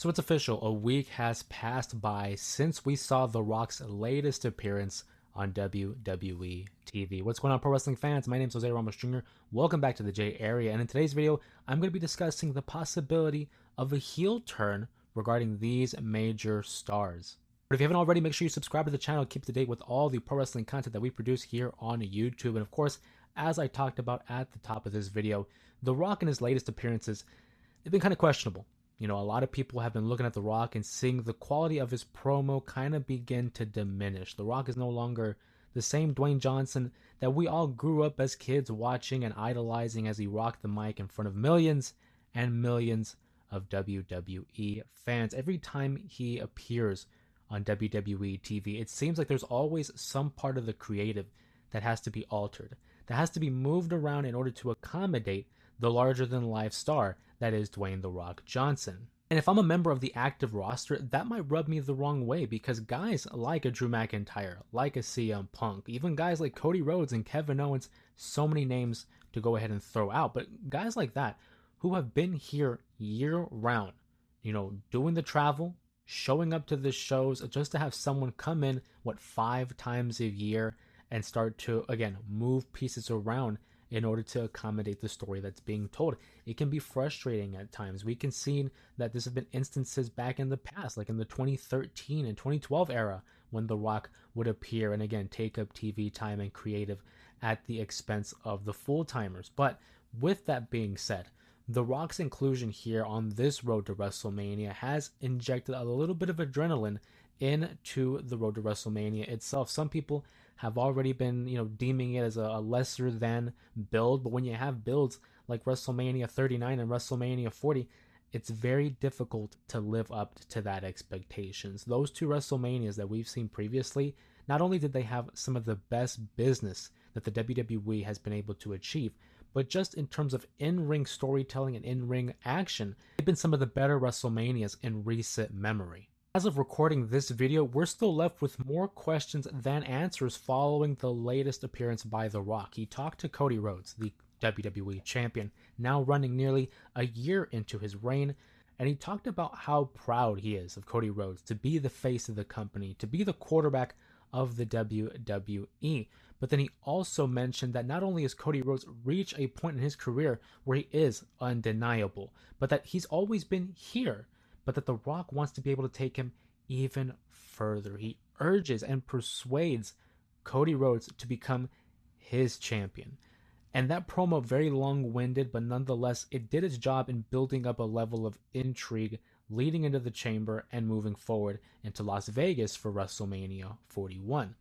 So it's official, a week has passed by since we saw The Rock's latest appearance on WWE TV. What's going on, pro wrestling fans? My name is Jose Ramos Jr. Welcome back to the J Area, and in today's video, I'm going to be discussing the possibility of a heel turn regarding these major stars. But if you haven't already, make sure you subscribe to the channel, keep up to date with all the pro wrestling content that we produce here on YouTube. And of course, as I talked about at the top of this video, The Rock and his latest appearances, they've been kind of questionable. You know, a lot of people have been looking at The Rock and seeing the quality of his promo kind of begin to diminish. The Rock is no longer the same Dwayne Johnson that we all grew up as kids watching and idolizing as he rocked the mic in front of millions and millions of WWE fans. Every time he appears on WWE TV, it seems like there's always some part of the creative that has to be altered, that has to be moved around in order to accommodate the larger-than-life star that is Dwayne "The Rock" Johnson. And if I'm a member of the active roster, that might rub me the wrong way because guys like a Drew McIntyre, like a CM Punk, even guys like Cody Rhodes and Kevin Owens, so many names to go ahead and throw out, but guys like that who have been here year-round, you know, doing the travel, showing up to the shows, just to have someone come in, 5 times a year and start to, again, move pieces around in order to accommodate the story that's being told. It can be frustrating at times. We can see that this have been instances back in the past, like in the 2013 and 2012 era, when The Rock would appear and again take up TV time and creative at the expense of the full-timers. But with that being said, The Rock's inclusion here on this road to WrestleMania has injected a little bit of adrenaline into the road to WrestleMania itself. Some people have already been, deeming it as a lesser than build, but when you have builds like WrestleMania 39 and WrestleMania 40, it's very difficult to live up to that expectations. Those two WrestleManias that we've seen previously, not only did they have some of the best business that the WWE has been able to achieve, but just in terms of in-ring storytelling and in-ring action, they've been some of the better WrestleManias in recent memory. As of recording this video, we're still left with more questions than answers following the latest appearance by The Rock. He talked to Cody Rhodes, the WWE champion, now running nearly a year into his reign, and he talked about how proud he is of Cody Rhodes to be the face of the company, to be the quarterback of the WWE. But then he also mentioned that not only has Cody Rhodes reached a point in his career where he is undeniable, but that he's always been here, but that The Rock wants to be able to take him even further. He urges and persuades Cody Rhodes to become his champion. And that promo, very long-winded, but nonetheless, it did its job in building up a level of intrigue leading into the chamber and moving forward into Las Vegas for WrestleMania 41.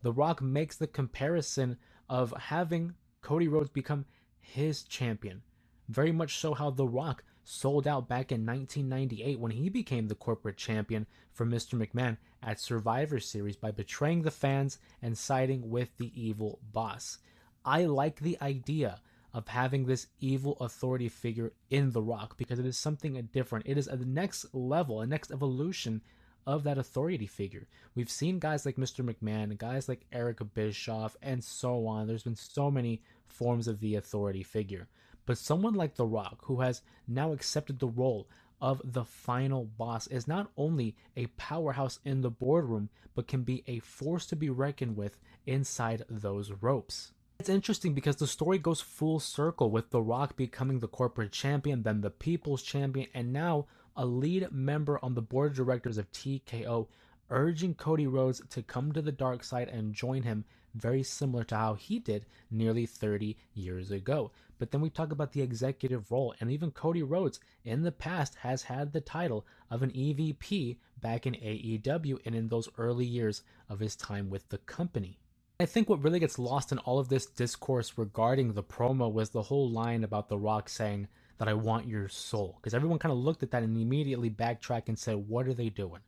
The Rock makes the comparison of having Cody Rhodes become his champion. Very much so how The Rock sold out back in 1998 when he became the corporate champion for Mr. McMahon at Survivor Series by betraying the fans and siding with the evil boss. I like the idea of having this evil authority figure in The Rock because it is something different. It is a next level, a next evolution of that authority figure. We've seen guys like Mr. McMahon, guys like Eric Bischoff, and so on. There's been so many forms of the authority figure. But someone like The Rock, who has now accepted the role of the final boss, is not only a powerhouse in the boardroom, but can be a force to be reckoned with inside those ropes. It's interesting because the story goes full circle with The Rock becoming the corporate champion, then the people's champion, and now a lead member on the board of directors of TKO, urging Cody Rhodes to come to the dark side and join him, very similar to how he did nearly 30 years ago. But then we talk about the executive role, and even Cody Rhodes in the past has had the title of an EVP back in AEW and in those early years of his time with the company. I think what really gets lost in all of this discourse regarding the promo was the whole line about The Rock saying that I want your soul, because everyone kind of looked at that and immediately backtracked and said, what are they doing?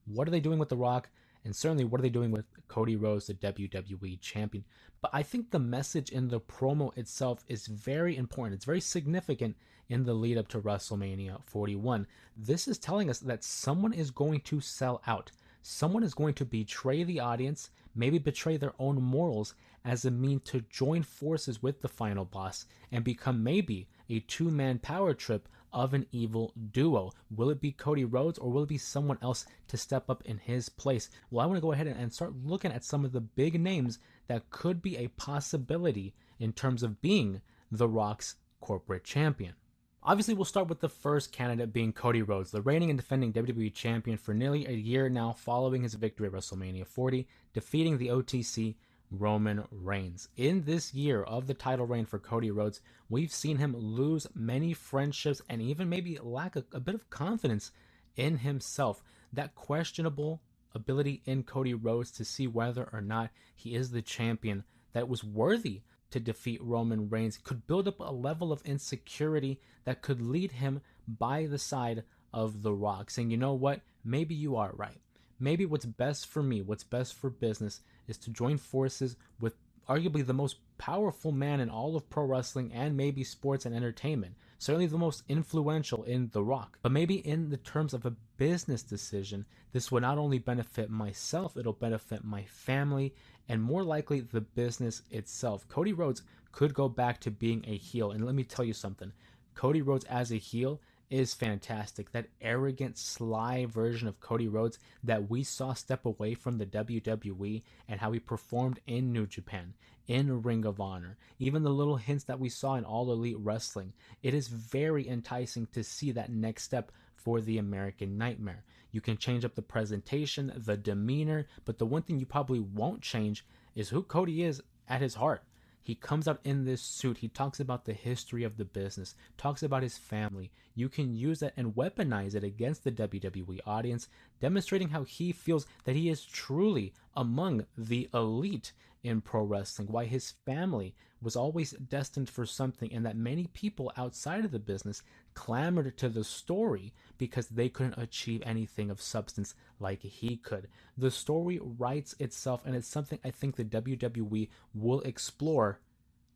What are they doing with The Rock? And certainly, what are they doing with Cody Rhodes, the WWE champion? But I think the message in the promo itself is very important. It's very significant in the lead up to WrestleMania 41. This is telling us that someone is going to sell out. Someone is going to betray the audience, maybe betray their own morals as a mean to join forces with the final boss and become maybe a two-man power trip of an evil duo. Will it be Cody Rhodes or will it be someone else to step up in his place? Well, I want to go ahead and start looking at some of the big names that could be a possibility in terms of being The Rock's corporate champion. Obviously, we'll start with the first candidate being Cody Rhodes, the reigning and defending WWE champion for nearly a year now following his victory at WrestleMania 40, defeating the OTC Roman Reigns. In this year of the title reign for Cody Rhodes, we've seen him lose many friendships and even maybe lack a bit of confidence in himself. That questionable ability in Cody Rhodes to see whether or not he is the champion that was worthy to defeat Roman Reigns could build up a level of insecurity that could lead him by the side of The Rock, saying, you know what, maybe you are right. Maybe what's best for me, what's best for business, is to join forces with arguably the most powerful man in all of pro wrestling and maybe sports and entertainment. Certainly the most influential in The Rock. But maybe in the terms of a business decision, this will not only benefit myself, it'll benefit my family, and more likely the business itself. Cody Rhodes could go back to being a heel. And let me tell you something. Cody Rhodes as a heel is fantastic. That arrogant, sly version of Cody Rhodes that we saw step away from the WWE and how he performed in New Japan, in Ring of Honor, even the little hints that we saw in All Elite Wrestling. It is very enticing to see that next step for the American Nightmare. You can change up the presentation, the demeanor, but the one thing you probably won't change is who Cody is at his heart. He comes out in this suit. He talks about the history of the business, talks about his family. You can use that and weaponize it against the WWE audience, demonstrating how he feels that he is truly among the elite in pro wrestling, why his family was always destined for something, and that many people outside of the business clamored to the story because they couldn't achieve anything of substance like he could. The story writes itself, and it's something I think the WWE will explore,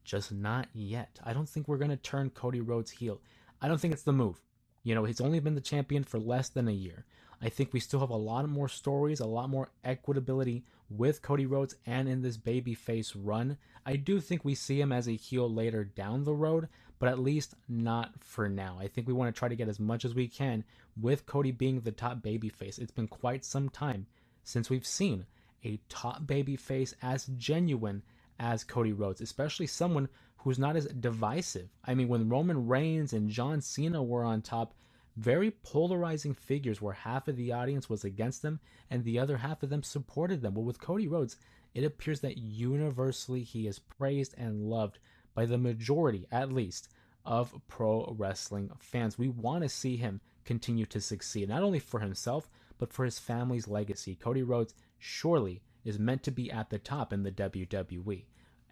just not yet. I don't think we're going to turn Cody Rhodes heel. I don't think it's the move. You know, he's only been the champion for less than a year. I think we still have a lot more stories, a lot more equitability with Cody Rhodes and in this babyface run. I do think we see him as a heel later down the road, but at least not for now. I think we want to try to get as much as we can with Cody being the top babyface. It's been quite some time since we've seen a top babyface as genuine as Cody Rhodes, especially someone who's not as divisive. I mean, when Roman Reigns and John Cena were on top, very polarizing figures where half of the audience was against them and the other half of them supported them. But with Cody Rhodes, it appears that universally he is praised and loved by the majority, at least, of pro wrestling fans. We want to see him continue to succeed, not only for himself, but for his family's legacy. Cody Rhodes surely is meant to be at the top in the WWE.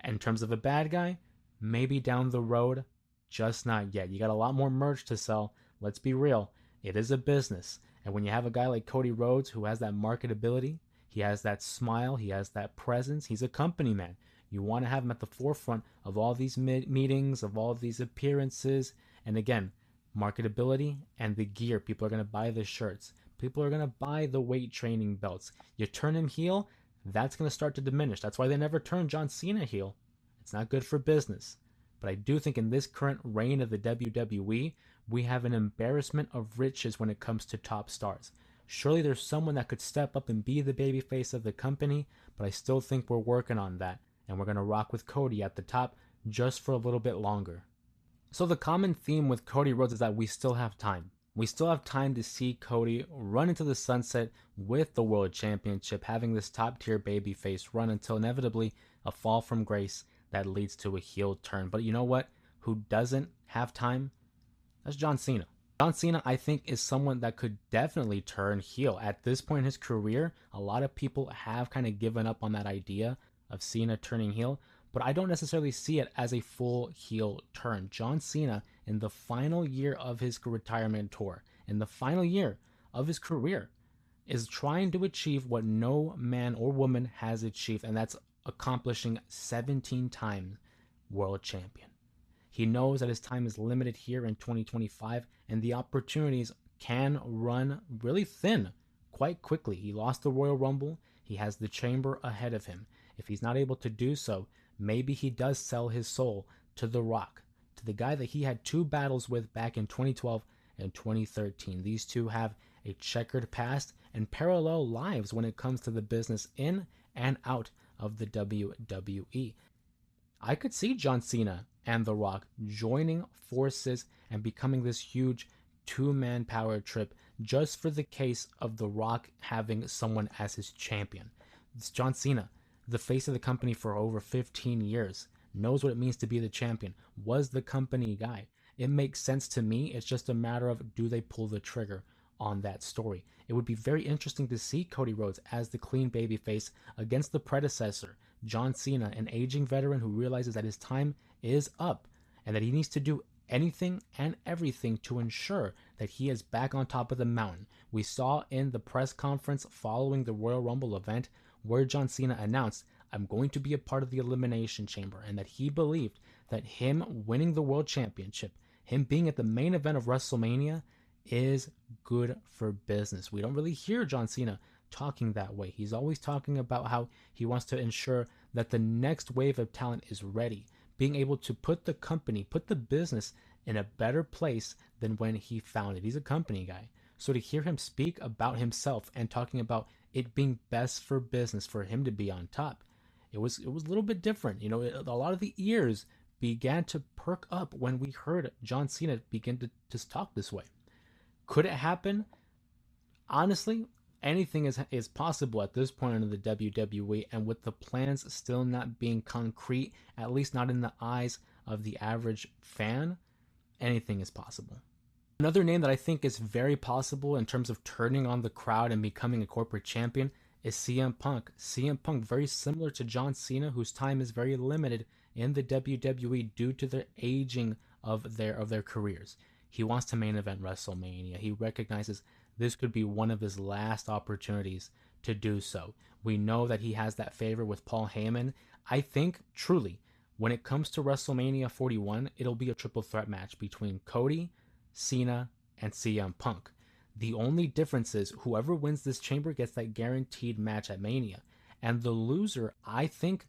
In terms of a bad guy, maybe down the road, just not yet. You got a lot more merch to sell. Let's be real. It is a business. And when you have a guy like Cody Rhodes who has that marketability, he has that smile, he has that presence, he's a company man. You want to have him at the forefront of all these meetings, of all of these appearances. And again, marketability and the gear. People are going to buy the shirts. People are going to buy the weight training belts. You turn him heel, that's going to start to diminish. That's why they never turned John Cena heel. It's not good for business. But I do think in this current reign of the WWE, we have an embarrassment of riches when it comes to top stars. Surely there's someone that could step up and be the babyface of the company, but I still think we're working on that. And we're going to rock with Cody at the top just for a little bit longer. So the common theme with Cody Rhodes is that we still have time. We still have time to see Cody run into the sunset with the World Championship, having this top tier babyface run until inevitably a fall from grace that leads to a heel turn. But you know what? Who doesn't have time? That's John Cena. John Cena, I think, is someone that could definitely turn heel. At this point in his career, a lot of people have kind of given up on that idea of Cena turning heel, but I don't necessarily see it as a full heel turn. John Cena, in the final year of his retirement tour, in the final year of his career, is trying to achieve what no man or woman has achieved, and that's accomplishing 17 times world champion. He knows that his time is limited here in 2025, and the opportunities can run really thin quite quickly. He lost the Royal Rumble. He has the Chamber ahead of him. If he's not able to do so, maybe he does sell his soul to The Rock, to the guy that he had 2 battles with back in 2012 in 2013. These two have a checkered past and parallel lives when it comes to the business in and out of the WWE. I could see John Cena and The Rock joining forces and becoming this huge two-man power trip just for the case of The Rock having someone as his champion. It's John Cena, the face of the company for over 15 years, knows what it means to be the champion, was the company guy. It makes sense to me. It's just a matter of, do they pull the trigger on that story? It would be very interesting to see Cody Rhodes as the clean babyface against the predecessor, John Cena, an aging veteran who realizes that his time is up and that he needs to do anything and everything to ensure that he is back on top of the mountain. We saw in the press conference following the Royal Rumble event where John Cena announced, I'm going to be a part of the Elimination Chamber, and that he believed that him winning the World Championship, him being at the main event of WrestleMania, is good for business. We don't really hear John Cena talking that way. He's always talking about how he wants to ensure that the next wave of talent is ready, being able to put the company, put the business in a better place than when he found it. He's a company guy. So to hear him speak about himself and talking about it being best for business for him to be on top, it was a little bit different. You know, a lot of the ears began to perk up when we heard John Cena begin to talk this way. Could it happen? Honestly, anything is possible at this point in the WWE, and with the plans still not being concrete, at least not in the eyes of the average fan, anything is possible. Another name that I think is very possible in terms of turning on the crowd and becoming a corporate champion is CM Punk. CM Punk, very similar to John Cena, whose time is very limited in the WWE due to the aging of their careers. He wants to main event WrestleMania. He recognizes this could be one of his last opportunities to do so. We know that he has that favor with Paul Heyman. I think, truly, when it comes to WrestleMania 41, it'll be a triple threat match between Cody, Cena, and CM Punk. The only difference is whoever wins this chamber gets that guaranteed match at Mania. And the loser, I think,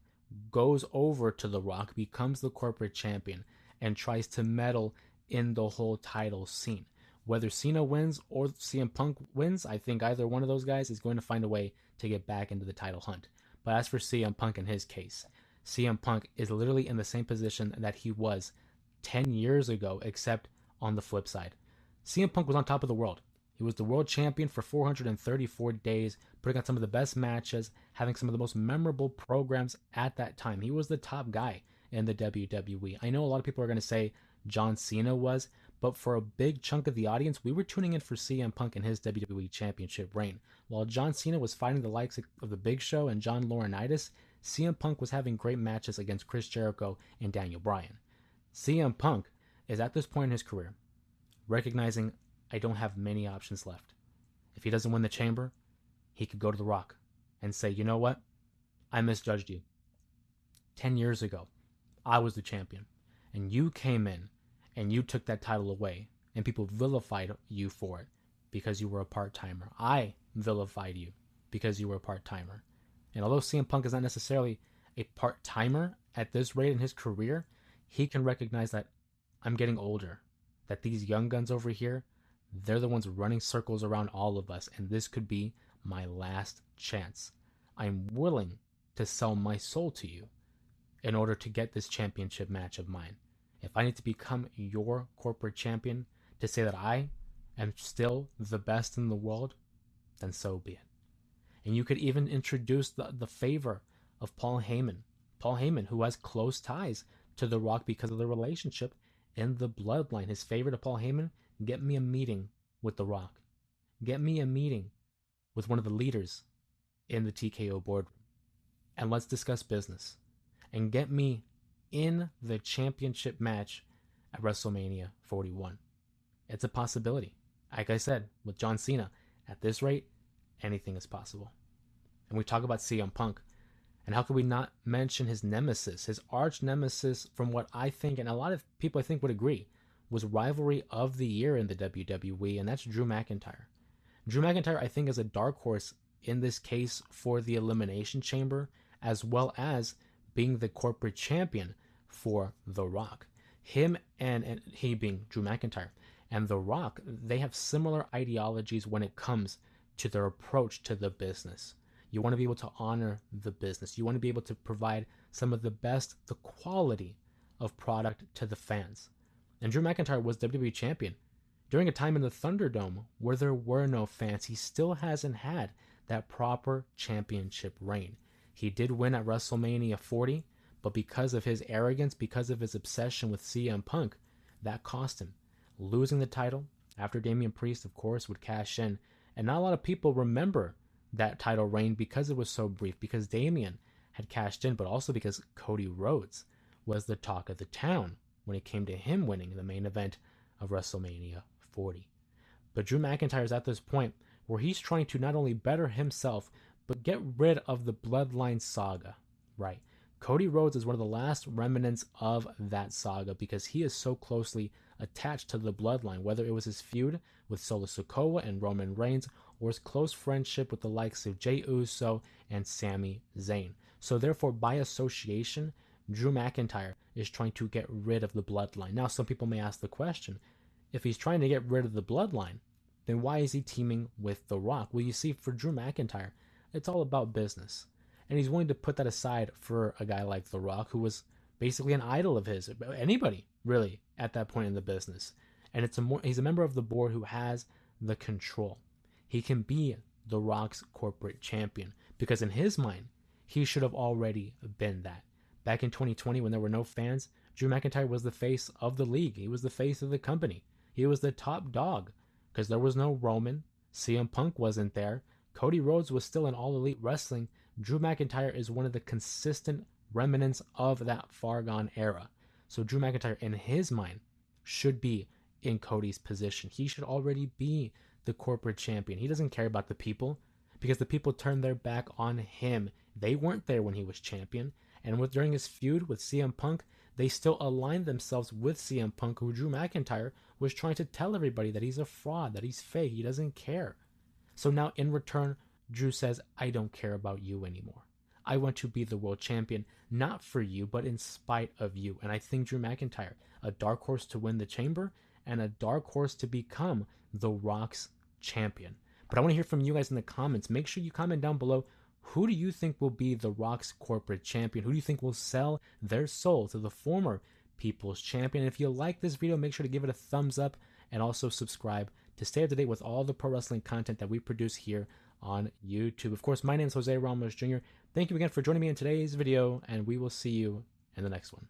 goes over to The Rock, becomes the corporate champion, and tries to meddle in the whole title scene. Whether Cena wins or CM Punk wins, I think either one of those guys is going to find a way to get back into the title hunt. But as for CM Punk in his case, CM Punk is literally in the same position that he was 10 years ago, except on the flip side. CM Punk was on top of the world. He was the world champion for 434 days, putting on some of the best matches, having some of the most memorable programs at that time. He was the top guy in the WWE. I know a lot of people are going to say John Cena was, but for a big chunk of the audience, we were tuning in for CM Punk and his WWE Championship reign. While John Cena was fighting the likes of The Big Show and John Laurinaitis, CM Punk was having great matches against Chris Jericho and Daniel Bryan. CM Punk is at this point in his career recognizing, I don't have many options left. If he doesn't win the chamber, he could go to The Rock and say, you know what? I misjudged you. 10 years ago, I was the champion, and you came in and you took that title away, and people vilified you for it because you were a part-timer. I vilified you because you were a part-timer. And although CM Punk is not necessarily a part-timer at this rate in his career, he can recognize that I'm getting older, that these young guns over here, they're the ones running circles around all of us, and this could be my last chance. I'm willing to sell my soul to you in order to get this championship match of mine. If I need to become your corporate champion to say that I am still the best in the world, then so be it. And you could even introduce the favor of Paul Heyman. Paul Heyman, who has close ties to The Rock because of the relationship in the bloodline. His favor to Paul Heyman, get me a meeting with The Rock. Get me a meeting with one of the leaders in the TKO boardroom. And let's discuss business. And get me in the championship match at WrestleMania 41. It's a possibility. Like I said, with John Cena, at this rate, anything is possible. And we talk about CM Punk, and how could we not mention his nemesis, his arch nemesis, from what I think, and a lot of people I think would agree, was rivalry of the year in the WWE, and that's Drew McIntyre. Drew McIntyre, I think, is a dark horse in this case for the Elimination Chamber, as well as being the corporate champion for The Rock. Him and he being Drew McIntyre, and The Rock, they have similar ideologies when it comes to their approach to the business. You want to be able to honor the business. You want to be able to provide some of the best, the quality of product to the fans. And Drew McIntyre was WWE champion during a time in the Thunderdome where there were no fans. He still hasn't had that proper championship reign. He did win at WrestleMania 40, but because of his arrogance, because of his obsession with CM Punk, that cost him losing the title after Damian Priest, of course, would cash in. And not a lot of people remember that title reign because it was so brief, because Damian had cashed in, but also because Cody Rhodes was the talk of the town when it came to him winning the main event of WrestleMania 40. But Drew McIntyre is at this point where he's trying to not only better himself, but get rid of the Bloodline saga, right? Cody Rhodes is one of the last remnants of that saga because he is so closely attached to the Bloodline, whether it was his feud with Solo Sikoa and Roman Reigns or his close friendship with the likes of Jey Uso and Sami Zayn. So therefore, by association, Drew McIntyre is trying to get rid of the Bloodline. Now, some people may ask the question, if he's trying to get rid of the Bloodline, then why is he teaming with The Rock? Well, you see, for Drew McIntyre, it's all about business. And he's willing to put that aside for a guy like The Rock, who was basically an idol of his, anybody really, at that point in the business. And he's a member of the board who has the control. He can be The Rock's corporate champion because in his mind, he should have already been that. Back in 2020, when there were no fans, Drew McIntyre was the face of the league. He was the face of the company. He was the top dog because there was no Roman. CM Punk wasn't there. Cody Rhodes was still in All Elite Wrestling. Drew McIntyre is one of the consistent remnants of that far gone era. So Drew McIntyre, in his mind, should be in Cody's position. He should already be the corporate champion. He doesn't care about the people because the people turned their back on him. They weren't there when he was champion. And during his feud with CM Punk, they still aligned themselves with CM Punk, who Drew McIntyre was trying to tell everybody that he's a fraud, that he's fake, he doesn't care. So now in return, Drew says, I don't care about you anymore. I want to be the world champion, not for you, but in spite of you. And I think Drew McIntyre, a dark horse to win the chamber and a dark horse to become The Rock's champion. But I want to hear from you guys in the comments. Make sure you comment down below. Who do you think will be The Rock's corporate champion? Who do you think will sell their soul to the former People's Champion? And if you like this video, make sure to give it a thumbs up and also subscribe to stay up to date with all the pro wrestling content that we produce here on YouTube. Of course, my name is Jose Ramos Jr. Thank you again for joining me in today's video, and we will see you in the next one.